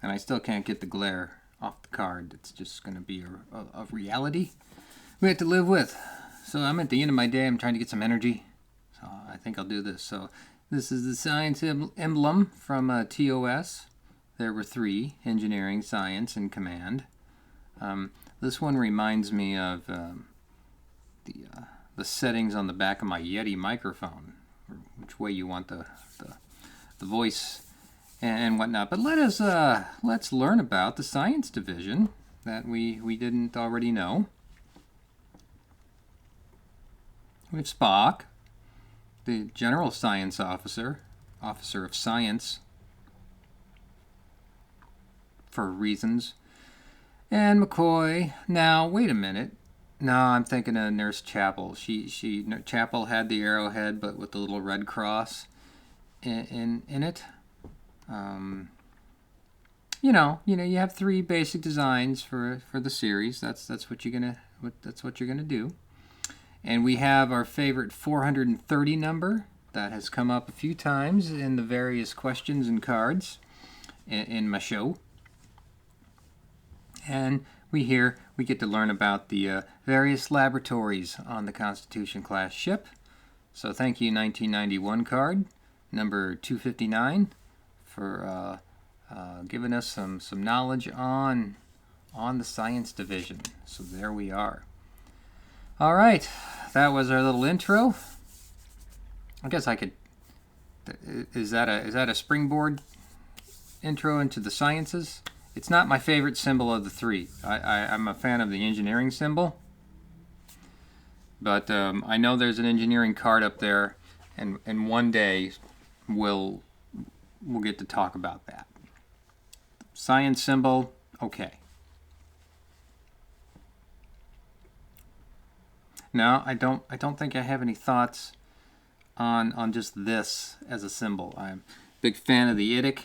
And I still can't get the glare off the card. It's just going to be a reality we have to live with. So I'm at the end of my day. I'm trying to get some energy. So I think I'll do this. So this is the science emblem from TOS. There were 3, engineering, science, and command. This one reminds me of the settings on the back of my Yeti microphone, or which way you want the voice and whatnot. But let's learn about the science division that we didn't already know. We have Spock, the general science officer of science for reasons, and McCoy. Now wait a minute. No, I'm thinking of Nurse Chapel. Chapel had the arrowhead, but with the little red cross in it. You have 3 basic designs for the series. That's what you're gonna do. And we have our favorite 430 number that has come up a few times in the various questions and cards in my show. And we get to learn about the various laboratories on the Constitution-class ship. So thank you, 1991 card, number 259, for giving us some knowledge on the science division. So there we are. All right, that was our little intro. I guess I could. Is that a springboard intro into the sciences? It's not my favorite symbol of the 3. I'm a fan of the engineering symbol, but I know there's an engineering card up there, and one day we'll get to talk about that. Science symbol, okay. No, I don't think I have any thoughts on just this as a symbol. I'm a big fan of the IDIC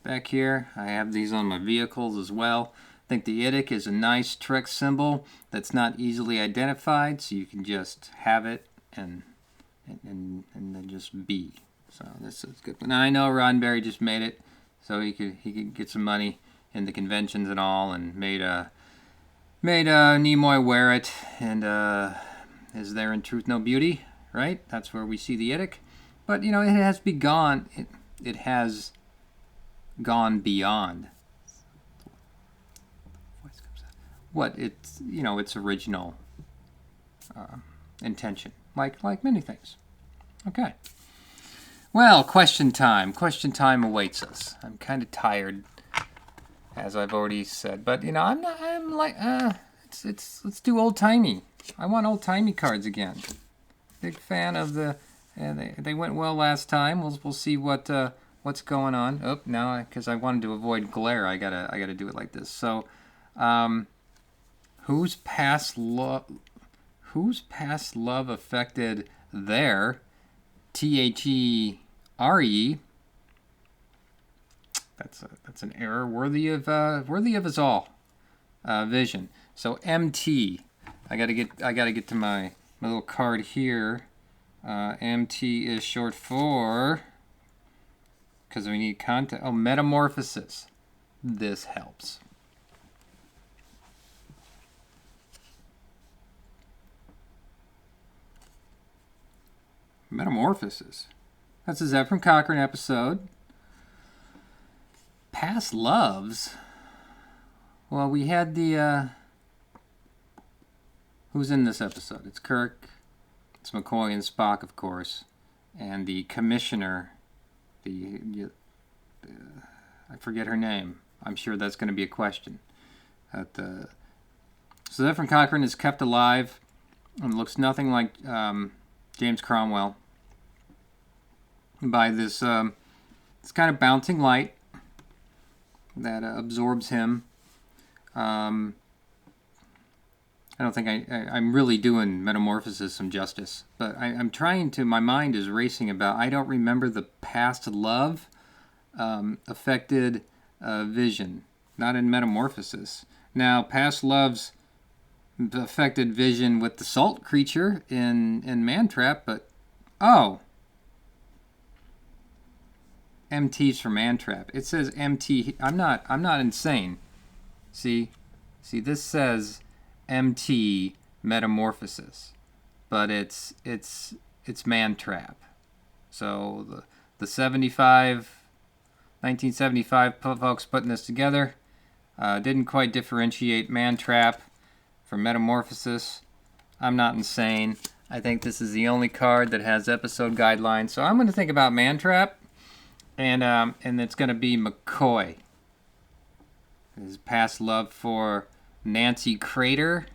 back here. I have these on my vehicles as well. I think the IDIC is a nice Trek symbol that's not easily identified, so you can just have it and then just be. So this is good. Now I know Roddenberry just made it, so he could get some money in the conventions and all, and made Nimoy wear it, and is there in Truth No Beauty, right? That's where we see the IDIC. But it has begun. It has gone beyond what its original intention, like many things. Okay. Well, question time. Question time awaits us. I'm kind of tired, as I've already said, but I'm like, let's do old timey. I want old timey cards again. Big fan of the. They went well last time. We'll see what's going on. Oh, now because I wanted to avoid glare, I gotta do it like this. So, whose past love affected their THERE? That's an error worthy of us all. Vision. So MT. I gotta get to my little card here. MT is short for, because we need content. Oh, Metamorphosis. This helps. Metamorphosis. That's a Zephyr Cochrane episode. Past loves. Well, we had the. Who's in this episode? It's Kirk. It's McCoy and Spock, of course, and the commissioner. I forget her name. I'm sure that's going to be a question. So Zephyr Cochrane is kept alive and looks nothing like James Cromwell by this kind of bouncing light that absorbs him. I don't think I'm really doing Metamorphosis some justice, but I'm trying to. My mind is racing about. I don't remember the past love affected Vision, not in Metamorphosis. Now, past loves affected Vision with the salt creature in Mantrap, but MTs for Mantrap. It says MT. I'm not insane. See, this says MT Metamorphosis, but it's Mantrap. So the 1975 folks putting this together didn't quite differentiate Mantrap from Metamorphosis. I'm not insane. I think this is the only card that has episode guidelines. So I'm going to think about Mantrap, and it's going to be McCoy. His past love for Nancy Crater.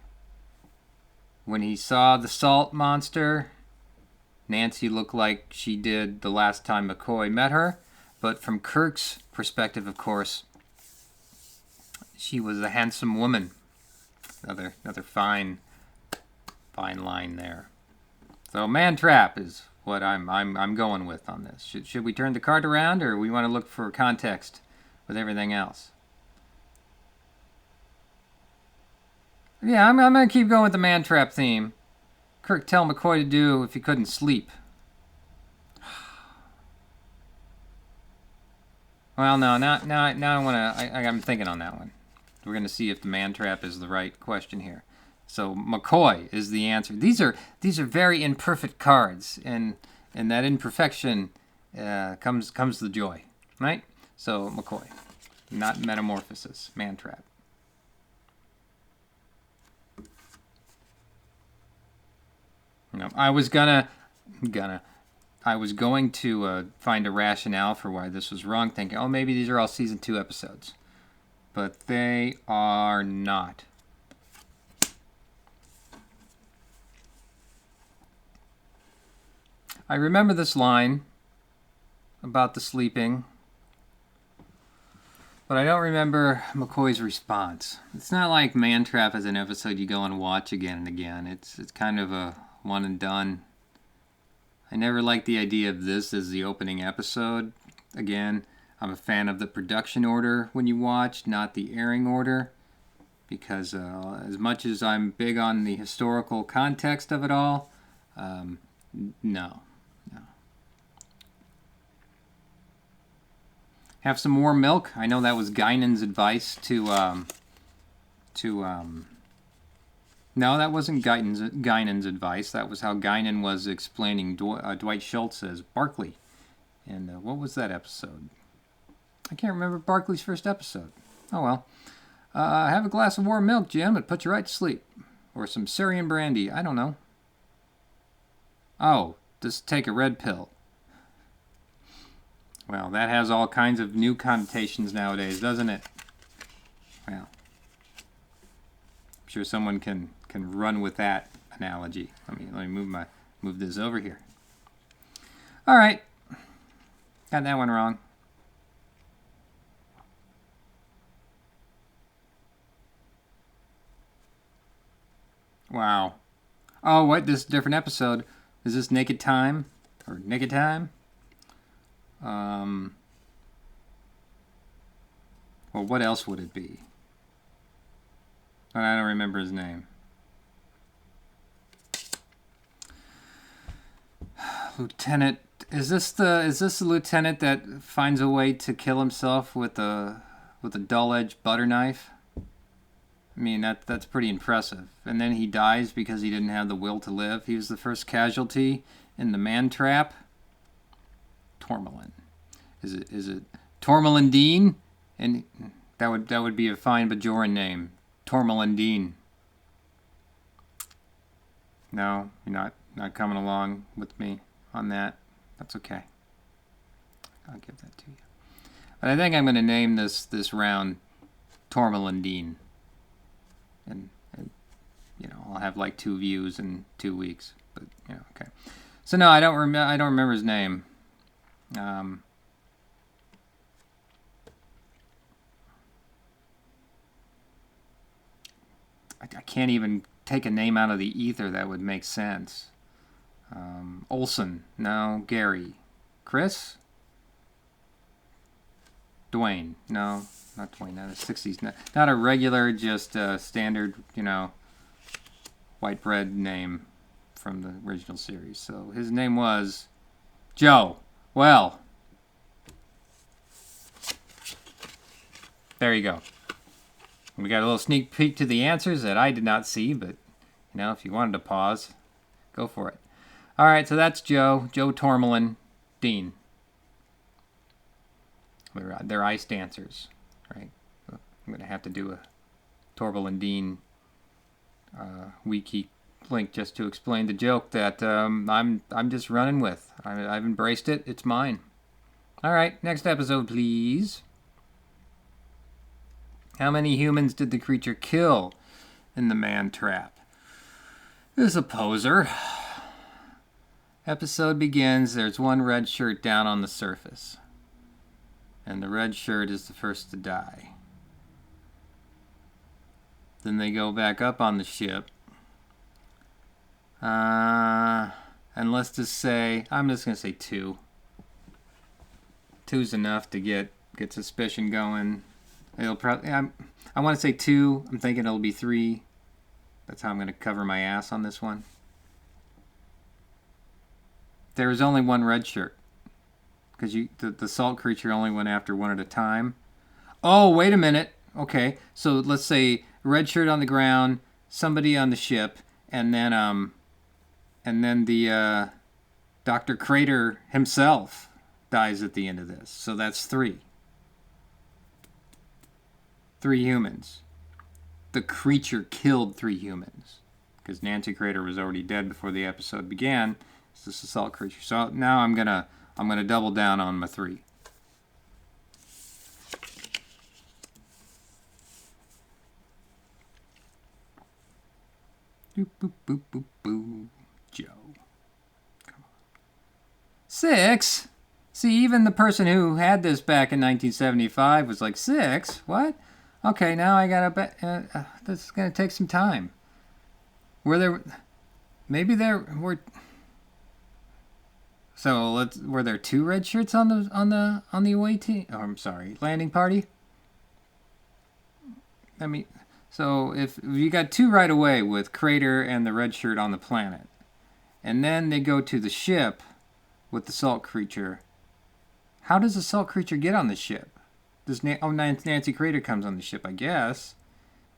When he saw the salt monster, Nancy looked like she did the last time McCoy met her. But from Kirk's perspective, of course, she was a handsome woman. Another fine line there. So Mantrap is what I'm going with on this. Should we turn the card around, or we want to look for context with everything else? Yeah, I'm going to keep going with the Mantrap theme. Kirk tell McCoy to do if he couldn't sleep. Well, no, now I want to. I'm thinking on that one. We're going to see if the Mantrap is the right question here. So McCoy is the answer. These are very imperfect cards, and that imperfection comes the joy, right? So McCoy, not Metamorphosis, Mantrap. No, I was going to find a rationale for why this was wrong, thinking, oh, maybe these are all season 2 episodes, but they are not. I remember this line about the sleeping, but I don't remember McCoy's response. It's not like Mantrap as an episode you go and watch again and again. It's kind of a one and done. I never liked the idea of this as the opening episode. Again, I'm a fan of the production order when you watch, not the airing order, because as much as I'm big on the historical context of it all, no. Have some warm milk. I know that was Guinan's advice to no, that wasn't Guinan's advice. That was how Guinan was explaining Dwight Schultz as Barkley. And what was that episode? I can't remember Barkley's first episode. Oh well. Have a glass of warm milk, Jim. It puts you right to sleep. Or some Syrian brandy. I don't know. Oh, just take a red pill. Well, that has all kinds of new connotations nowadays, doesn't it? Well, I'm sure someone can run with that analogy. Let me move this over here. All right, got that one wrong. Wow. Oh, what? This is a different episode. Is this Naked Time or Naked Time? Well, what else would it be? I don't remember his name. Lieutenant, is this the lieutenant that finds a way to kill himself with a dull-edged butter knife? I mean, that's pretty impressive. And then he dies because he didn't have the will to live. He was the first casualty in the Mantrap. Tormolen. Is it Torvill and Dean? And that would be a fine Bajoran name. Torvill and Dean. No, you're not coming along with me on that. That's okay. I'll give that to you. But I think I'm going to name this round Torvill and Dean. And I'll have like 2 views in 2 weeks. But okay. So no, I don't remember his name. I can't even take a name out of the ether that would make sense. Olson. No. Gary. Chris? Dwayne. No, not Dwayne. Not a 60s. Not a regular, just standard, white bread name from the original series. So his name was Joe. Well, there you go. We got a little sneak peek to the answers that I did not see, but, if you wanted to pause, go for it. All right, so that's Joe Tormolen, Dean. They're ice dancers, right? I'm going to have to do a Torvill and Dean wiki link just to explain the joke that I'm just running with. I've embraced it. It's mine. All right, next episode, please. How many humans did the creature kill in the man trap? This is a poser. Episode begins. There's one red shirt down on the surface. And the red shirt is the first to die. Then they go back up on the ship. And let's just say, I'm just going to say 2. 2's enough to get suspicion going. It'll probably, I want to say 2. I'm thinking it'll be 3. That's how I'm going to cover my ass on this one. There was only one red shirt. Because the salt creature only went after one at a time. Oh, wait a minute. Okay, so let's say red shirt on the ground, somebody on the ship, and then the Dr. Crater himself dies at the end of this. So that's 3. 3 humans. The creature killed 3 humans. Because Nancy Crater was already dead before the episode began. It's just a salt creature. So now I'm gonna double down on my 3. Boop, boop, boop, boop, boop. Joe. Come on. 6? See, even the person who had this back in 1975 was like, 6? What? Okay, now I gotta bet. This is gonna take some time. Maybe there were. So were there 2 red shirts on the away team? Oh, I'm sorry, landing party. I mean, so if you got 2 right away with Crater and the red shirt on the planet, and then they go to the ship with the salt creature. How does the salt creature get on the ship? Nancy Crater comes on the ship, I guess,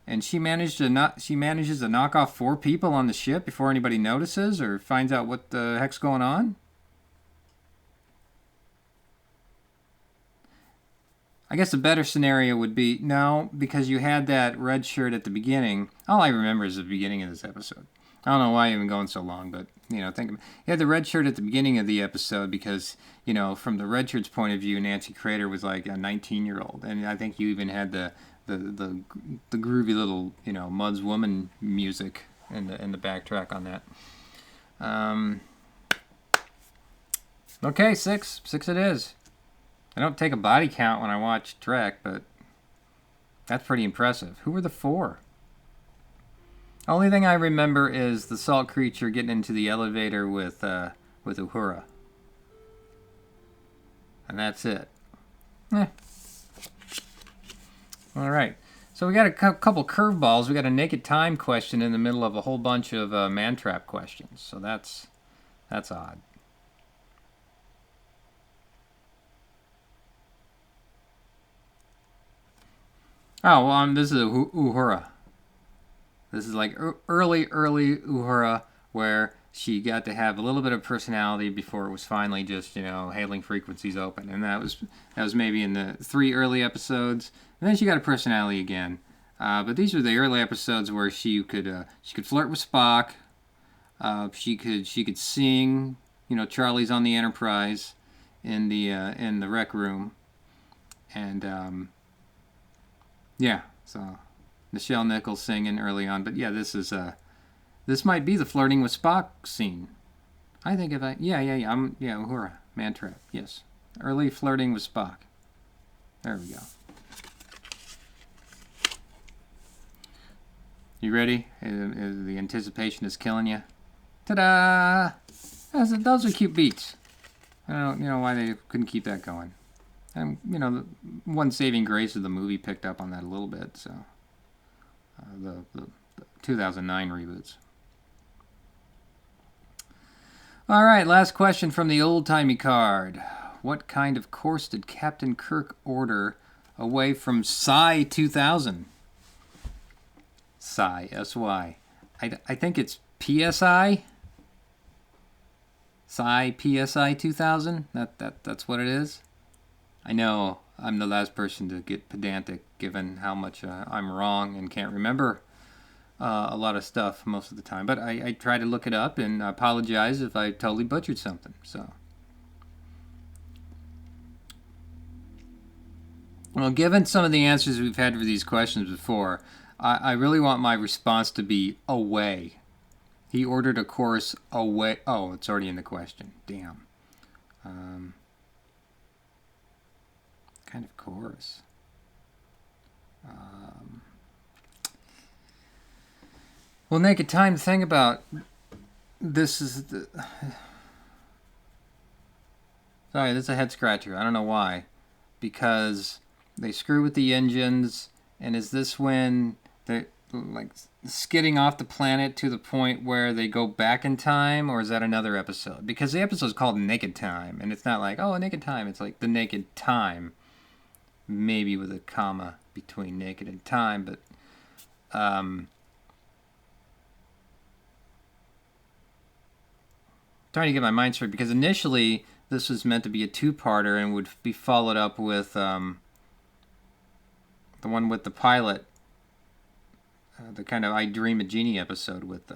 and she manages to knock off 4 people on the ship before anybody notices or finds out what the heck's going on. I guess a better scenario would be, no, because you had that red shirt at the beginning. All I remember is the beginning of this episode. I don't know why I've been going so long, but, you had the red shirt at the beginning of the episode because, from the red shirt's point of view, Nancy Crater was like a 19-year-old. And I think you even had the groovy little, Mud's Woman music in the backtrack on that. Okay, 6. 6 it is. I don't take a body count when I watch Trek, but that's pretty impressive. Who were the 4? Only thing I remember is the salt creature getting into the elevator with Uhura. And that's it. All right. So we got a couple curveballs. We got a naked time question in the middle of a whole bunch of man-trap questions. So that's odd. Oh, well, this is Uhura. This is like early Uhura, where she got to have a little bit of personality before it was finally just, hailing frequencies open. And that was maybe in the 3 early episodes. And then she got a personality again. But these were the early episodes where she could flirt with Spock. She could sing, Charlie's on the Enterprise in the rec room. And yeah, so Nichelle Nichols singing early on, but yeah, this might be the flirting with Spock scene. I think Uhura, man trap, yes, early flirting with Spock. There we go. You ready? The anticipation is killing you. Ta-da! Those are cute beats. I don't know why they couldn't keep that going. And, the one saving grace of the movie picked up on that a little bit, so. The 2009 reboots. All right, last question from the old-timey card. What kind of course did Captain Kirk order away from Sy 2000. Sy, S-Y. I think it's PSI. Sy-Psi 2000. That's what it is. I know I'm the last person to get pedantic, given how much I'm wrong and can't remember a lot of stuff most of the time. But I try to look it up, and I apologize if I totally butchered something. So, well, given some of the answers we've had for these questions before, I really want my response to be away. He ordered a course away. Oh, it's already in the question. Damn. Kind of course. Well, Naked Time, the thing about this is sorry, this is a head scratcher. I don't know why. Because they screw with the engines, and is this when they're like skidding off the planet to the point where they go back in time, or is that another episode? Because the episode is called Naked Time, and it's not like, oh, Naked Time. It's like the Naked Time, maybe with a comma between naked and time. But trying to get my mind straight, because initially this was meant to be a two-parter and would be followed up with the one with the pilot, the kind of I Dream a Genie episode with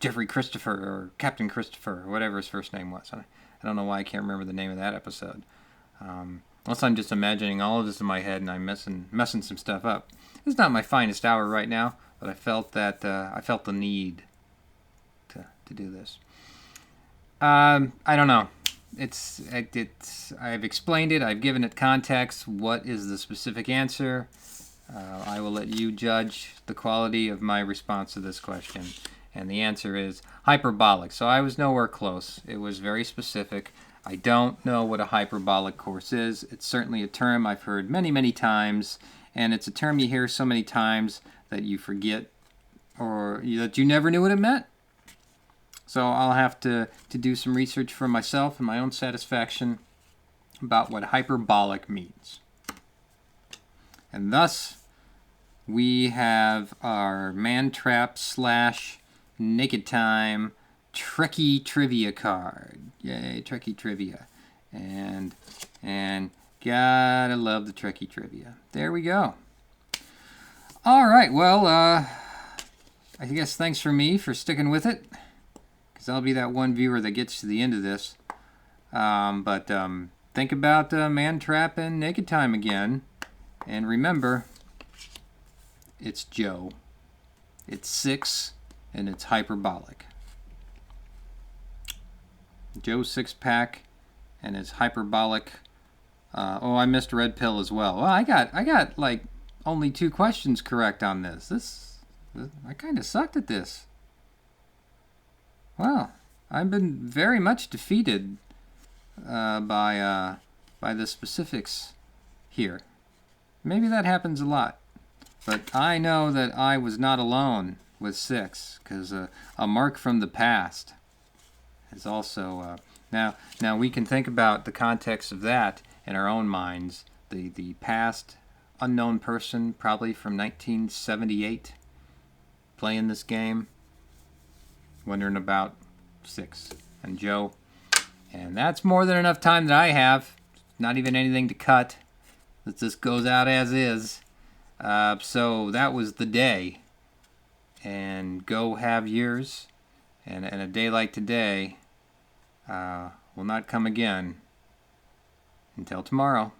Jeffrey Christopher, or Captain Christopher, or whatever his first name was. I don't know why I can't remember the name of that episode. Unless I'm just imagining all of this in my head and I'm messing some stuff up. It's not my finest hour right now, but I felt that I felt the need to do this. I don't know. I've explained it. I've given it context. What is the specific answer? I will let you judge the quality of my response to this question. And the answer is hyperbolic. So I was nowhere close. It was very specific. I don't know what a hyperbolic course is. It's certainly a term I've heard many, many times. And it's a term you hear so many times that you forget, or that you never knew what it meant. So I'll have to do some research for myself and my own satisfaction about what hyperbolic means. And thus, we have our Man Trap / Naked Time Trekkie trivia card. Yay, Trekkie trivia. And gotta love the Trekkie trivia. There we go. All right, well, I guess thanks for me for sticking with it, because I'll be that one viewer that gets to the end of this. But think about Man Trap and Naked Time again. And remember, it's Joe. It's 6, and it's hyperbolic. Joe's 6-pack, and it's hyperbolic. Oh, I missed Red Pill as well. Well, I got like only 2 questions correct on this. I kind of sucked at this. Well, I've been very much defeated by the specifics here. Maybe that happens a lot. But I know that I was not alone with 6, because a mark from the past is also... Now we can think about the context of that in our own minds. The past unknown person, probably from 1978, playing this game, wondering about 6 and Joe. And that's more than enough time that I have. Not even anything to cut. That this goes out as is. So that was the day. And go have yours. And a day like today will not come again until tomorrow.